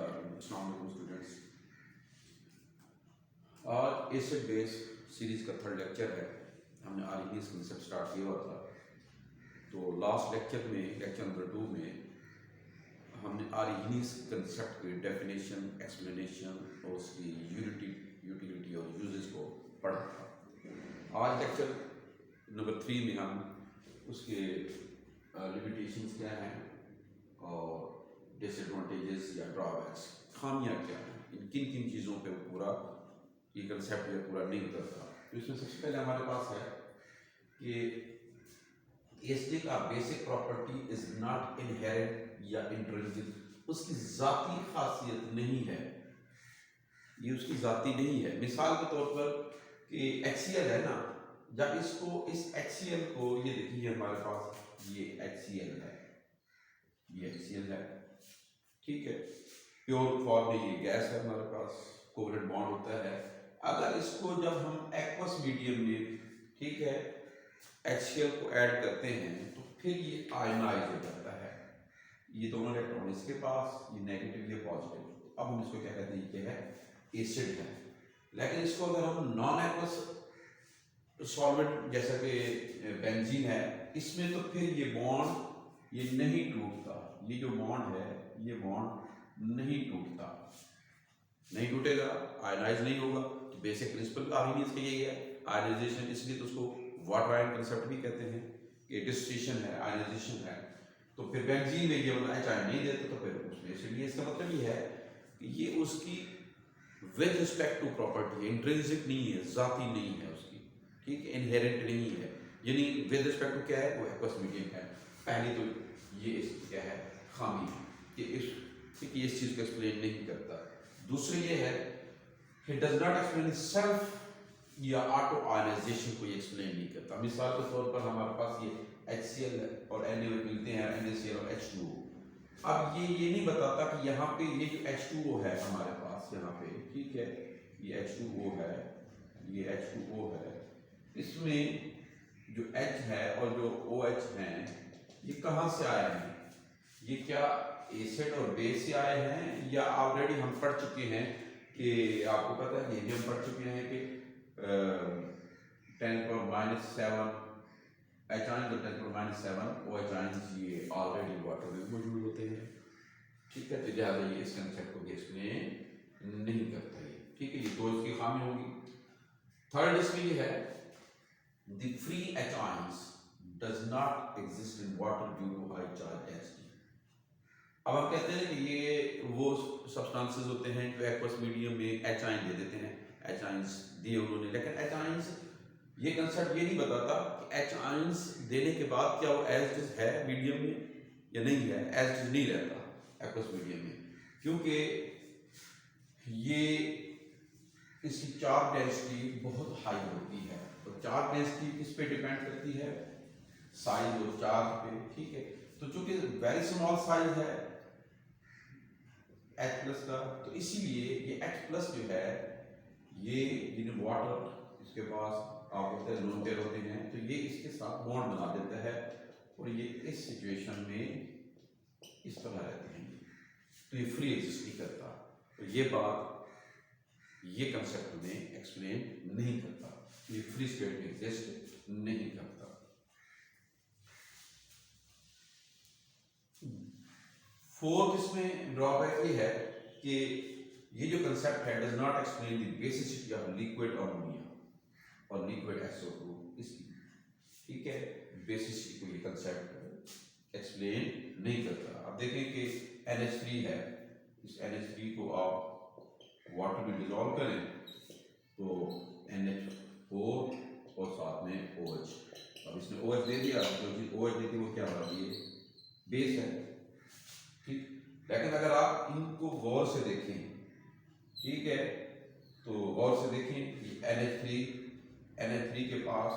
अस्सलाम वालेकुम स्टूडेंट्स। आज एसिड बेस सीरीज़ का थर्ड लेक्चर है। हमने आरईबीएस कंसेप्ट स्टार्ट किया हुआ था, तो लास्ट लेक्चर में लेक्चर नंबर 2 में हमने आरईबीएस कंसेप्ट की डेफिनेशन, एक्सप्लेनेशन और उसकी यूटिलिटी और यूजेस को पढ़ा था। आज लेक्चर नंबर 3 में हम उसके लिमिटेशंस क्या हैं और डिसएडवांटेजेस या ड्रॉबैक्स, खामियां क्या हैं, इन किन किन चीज़ों पे पूरा ये कंसेप्ट जो पूरा नहीं उतरता। तो इसमें सबसे पहले हमारे पास है कि एसिड का basic property is not inherent या इंट्रिंसिक, उसकी जाती खासियत नहीं है, ये उसकी जाती नहीं है। मिसाल के तौर पर कि HCl है ना, जब इसको इस HCl को ये देखिए हमारे पास ये HCl है, ये HCl है, ठीक है, प्योर फॉर्म में ये गैस है हमारे पास, कोवलेंट बॉन्ड होता है। अगर इसको जब हम एक्वस मीडियम में, ठीक है, HCl को ऐड करते हैं तो फिर ये आयनाइज हो जाता है, ये दोनों इलेक्ट्रॉन इसके पास, ये नेगेटिव ये पॉजिटिव। अब हम इसको क्या कहते हैं, ये है एसिड है। लेकिन इसको अगर हम नॉन एक्वस सॉल्वेंट जैसा कि बेंजीन है, इसमें तो फिर ये बॉन्ड ये नहीं टूटता, ये जो बॉन्ड है ये बॉन्ड नहीं टूटता, नहीं टूटेगा, आयनाइज नहीं होगा। तो बेसिक प्रिंसिपल आरईबीएस का यही है, आयनाइजेशन, इसलिए तो उसको वाटर आयन कंसेप्ट भी कहते हैं कि डिस्टिलेशन है, आयनाइजेशन है। तो फिर बेंजीन में ये H आयन नहीं देते तो फिर उसमें, इसलिए इसका मतलब ये है कि ये उसकी with respect to property intrinsic नहीं है, जाती नहीं है उसकी, ठीक है, इनहेरेंट नहीं है, यानी विद रिस्पेक्ट टू क्या है, वो एक्वस मीडियम है। पहली तो ये इसकी क्या है, खामी है कि इस चीज़ को एक्सप्लेन नहीं करता। दूसरी ये है कि डज नॉट एक्सप्लेन सेल्फ या ऑटो आयनाइजेशन को ये एक्सप्लेन नहीं करता। मिसाल के तौर पर हमारे पास ये HCl और Na मिलते हैं, NaCl और H2O। अब ये नहीं बताता कि यहाँ पे ये जो H2O है हमारे पास यहाँ पे, ठीक है, ये H2O है, ये H2O है, इसमें जो H है और जो OH हैं ये कहाँ से आए हैं, ये क्या एसिड और बेस से आए हैं या ऑलरेडी हम पढ़ चुके हैं कि आपको पता है, ये भी हम पढ़ चुके हैं कि 10⁻⁷ H आयन और 10⁻⁷ OH आयन ये ऑलरेडी वाटर में मौजूद होते हैं, ठीक है। तो लिहाजा ये इस कंसेप्ट को भी एक्सप्लेन नहीं करता ये, ठीक है, ये तो इसकी खामी होगी। थर्ड इसमें ये है the free H ions does not exist in water due to high charge density. अब हम कहते हैं कि ये वो सब्सटेंसेस होते हैं जो एक्वस मीडियम में H आयन दे देते हैं, H आयंस दिए उन्होंने, लेकिन H आयंस ये कंसेप्ट ये नहीं बताता कि H आयंस देने के बाद क्या वो एज इट इज है मीडियम में या नहीं है, एज इट इज नहीं रहता एक्वस मीडियम में, क्योंकि ये इसकी चार्ज डेंसिटी बहुत हाई होती है। तो चार्ज डेंसिटी किस पे डिपेंड करती है, साइज और चार्ज पे, ठीक है। तो चूंकि वेरी स्मॉल साइज है H+ का, तो इसीलिए ये H+ जो है ये वाटर इसके पास आप होते हैं, लोन पेयर होते हैं, तो ये इसके साथ बॉन्ड बना देता है और ये इस सिचुएशन में इस तरह रहते हैं, तो ये फ्री एग्जिस्ट नहीं करता। तो ये बात ये कंसेप्ट में एक्सप्लेन नहीं करता, ये फ्री स्टेट में एग्जिस्ट नहीं करता। फोर्थ इसमें ड्रॉबैक ये है कि ये जो कंसेप्ट है does not explain the basicity of liquid ammonia और लिक्विड SO2 इसकी, ठीक है, बेसिसिटी को ये कंसेप्ट एक्सप्लेन नहीं करता। अब देखें कि NH3 है, इस NH3 को आप वाटर में डिजोल्व करें तो NH4 और साथ में OH। अब इसने OH दे दिया, जो चीज OH देती वो क्या हो रही है, बेस है, ठीक। लेकिन अगर आप इनको गौर से देखें, ठीक है, तो गौर से देखें ये NH3 के पास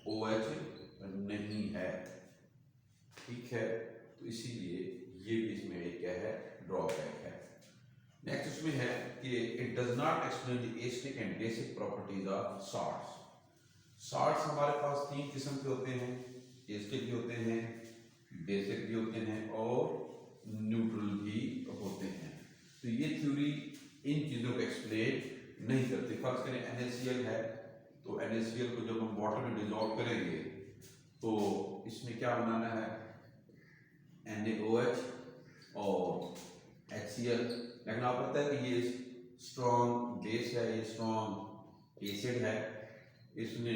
OH नहीं है, ठीक है, तो इसीलिए ये भी इसमें एक क्या है, ड्रॉबैक है। नेक्स्ट इसमें है कि it does not explain the acidic and basic properties of salts. Salts हमारे पास 3 किस्म के होते हैं, एसिडिक भी होते हैं, बेसिक भी होते हैं और न्यूट्रल भी होते हैं। तो ये थ्योरी इन चीज़ों को एक्सप्लेन नहीं करती। फर्ज करें NaCl है, तो NaCl को जब हम वाटर में डिजोल्व करेंगे तो इसमें क्या बनाना है, NaOH और HCl। लेकिन आपको पता है कि ये स्ट्रॉन्ग बेस है, ये स्ट्रॉन्ग एसिड है, इसने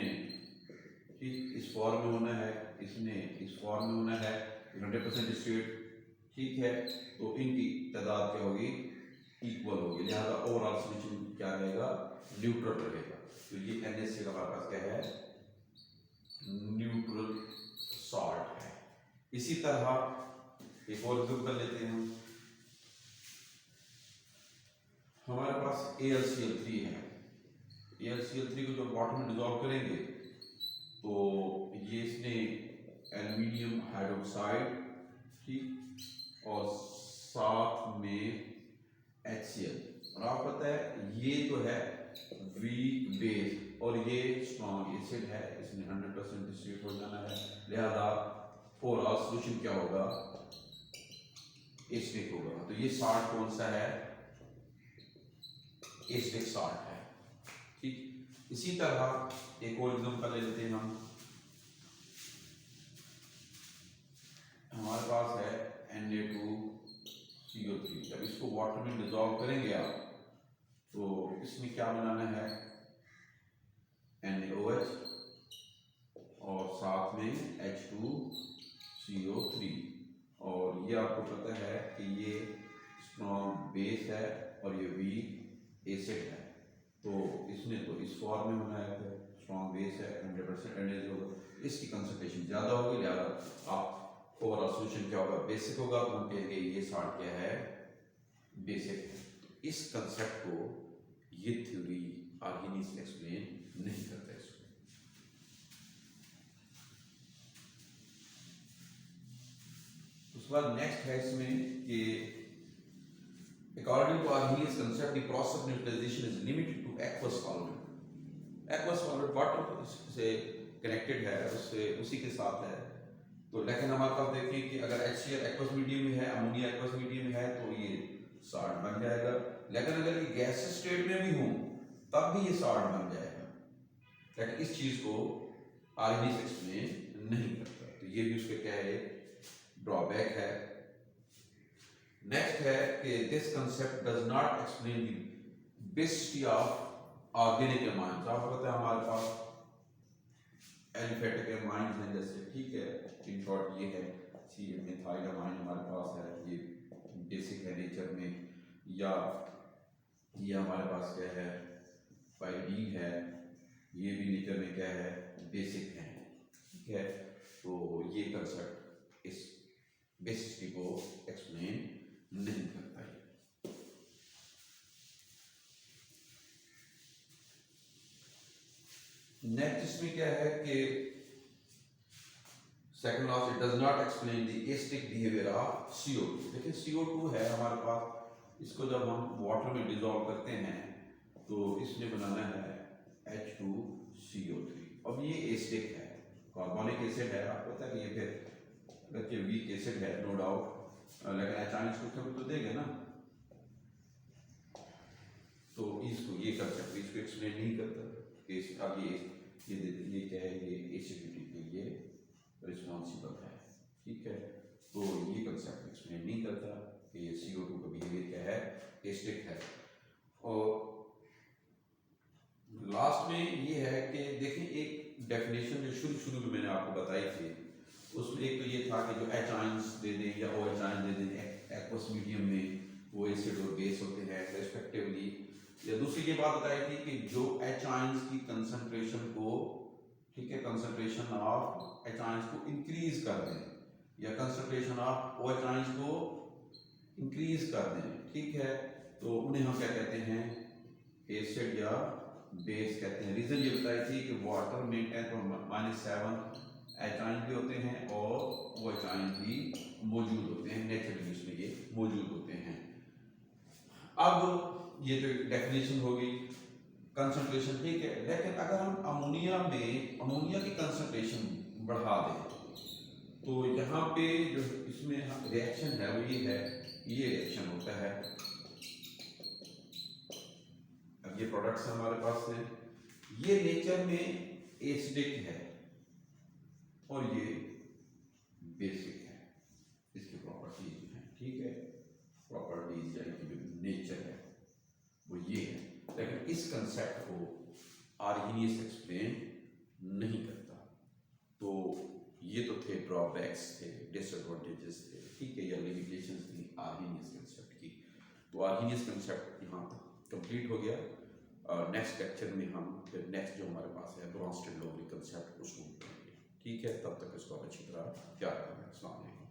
ठीक इस फॉर्म में होना है, इसने इस फॉर्म में होना है 100% स्टेट, ठीक है। तो इनकी तादाद क्या होगी, इक्वल होगी, लिहाजा ओवरऑल सॉल्यूशन क्या रहेगा, न्यूट्रल रहेगा। तो ये NaCl हमारे पास क्या है, न्यूट्रल सॉल्ट है। इसी तरह एक और ग्रुप कर लेते हैं, हमारे पास AlCl3 है। AlCl3 को जब वाटर में डिजोल्व करेंगे तो ये इसने एल्यूमिनियम हाइड्रोक्साइड, ठीक, और साथ में HCl, और आपको पता है ये तो है वीक बेस और ये स्ट्रॉन्ग एसिड है, इसमें 100% डिस्ट्रीब्यूट हो जाना है, लिहाजा ओवरऑल सॉल्यूशन क्या होगा, एसिडिक होगा। तो ये सॉल्ट कौन सा है, एसिडिक सॉल्ट है, ठीक। इसी तरह एक और एग्जांपल ले लेते हैं हम, हमारे पास है Na2CO3। जब इसको वाटर में डिजोल्व करेंगे आप तो इसमें क्या बनाना है, NaOH और साथ में H2CO3, और ये आपको पता है कि ये स्ट्रॉन्ग बेस है और ये वीक एसिड है। तो इसमें तो इस फॉर्म में होना है, स्ट्रॉन्ग बेस है, 100% एनर्जी होगा, इसकी कंसंट्रेशन ज़्यादा होगी, लिहाजा आप ओवरऑल सॉल्यूशन क्या होगा, बेसिक होगा। तो हम कहेंगे ये सॉल्ट क्या है, बेसिक है। तो इस कंसेप्ट को ये थ्योरी आर्गेनिक्स एक्सप्लेन नहीं करता है। इसको उसके बाद नेक्स्ट है इसमें कि according to Arrhenius concept, the process of neutralization is limited to aqueous solvent। aqueous solvent water से कनेक्टेड है, उससे उसी के साथ है। तो लेकिन हमारे पास देखिए कि अगर HCl एक्वस मीडियम में है, अमोनिया एक्वस मीडियम में है, तो ये सॉल्ट बन जाएगा। लेकिन अगर ये गैस स्टेट में भी हो तब भी ये सॉल्ट बन जाएगा। लेकिन इस चीज को आर्गेनिक्स एक्सप्लेन नहीं करता, तो ये भी उसके क्या है, ड्रॉबैक है। नेक्स्ट है कि this concept does not explain the basicity of organic amines. आपको पता है हमारे पास एलिफेटिक एमाइंस हैं, जैसे ठीक है, इन शॉर्ट ये है सी मिथाइल अमाइन हमारे पास है, ये बेसिक है नेचर में, या ये हमारे पास क्या है, पाइरीन है, ये भी नेचर में क्या है, बेसिक है, ठीक है। तो ये कंसेप्ट इस बेसिसिटी को एक्सप्लेन नहीं करता है। नेक्स्ट इसमें क्या है कि second law, it does not explain the acidic behaviour of CO2। देखिए CO2 है हमारे पास, इसको जब हम वाटर में डिजोल्व करते हैं तो इसमें बनाना है H2CO3। अब ये एसिडिक है, कार्बोनिक एसिड है, आपको पता है कि ये फिर बच्चे वीक एसिड है नो डाउट, लेकिन अचानक इसको तो देंगे ना, तो इसको ये कंसेप्ट इसको एक्सप्लेन नहीं करता कि अब ये क्या है, ये एसिडिटी के लिए रिस्पॉन्सिबल है, ठीक है। तो ये कंसेप्ट एक्सप्लेन नहीं करता कि ये CO2 का बिहेवियर क्या है, एसिडिक है। और लास्ट में ये है कि देखिए एक डेफिनेशन जो शुरू में मैंने आपको बताई थी, उसमें एक तो ये था कि जो H आयंस दे दें या OH आयंस दे दें एक्वस मीडियम में, वो एसिड और बेस होते हैं रेस्पेक्टिवली। या दूसरी ये बात बताई थी कि जो H आयंस की कंसंट्रेशन को, ठीक है, कंसंट्रेशन ऑफ H आयंस को इंक्रीज कर दें या कंसंट्रेशन ऑफ OH आयंस को इंक्रीज कर दें, ठीक है, तो उन्हें हम क्या कहते हैं, एसिड या बेस कहते हैं। रीजन ये बताई थी कि वाटर में 10⁻⁷ H आयन भी होते हैं और OH आयन भी मौजूद होते हैं, नेचुरली उसमें ये मौजूद होते हैं। अब ये तो डेफिनेशन होगी, कंसंट्रेशन, ठीक है। लेकिन अगर हम अमोनिया की कंसंट्रेशन बढ़ा दें तो यहाँ पे जो इसमें रिएक्शन है वो ये है, ये रिएक्शन होता है, ये प्रोडक्ट्स हमारे पास हैं, ये नेचर में एसिडिक है और ये बेसिक है, इसकी प्रॉपर्टीज जो है, ठीक है, प्रॉपर्टीज यानी कि जो नेचर है वो ये है, लेकिन इस कंसेप्ट को आर्हीनियस एक्सप्लेन नहीं करता। तो ये तो थे ड्रॉबैक्स थे, डिसएडवांटेजेस थे, ठीक है, या लिमिटेशंस थी आर्हीनियस कंसेप्ट की। तो आर्हीनियस कंसेप्ट यहाँ तक कंप्लीट हो गया। नेक्स्ट लेक्चर में हम फिर नेक्स्ट जो हमारे पास है ब्रॉन्स्टेड लोवली कंसेप्ट उसको पढ़ेंगे, ठीक है। तब तक इसको अच्छी तरह याद रखना। अस्सलाम वालेकुम।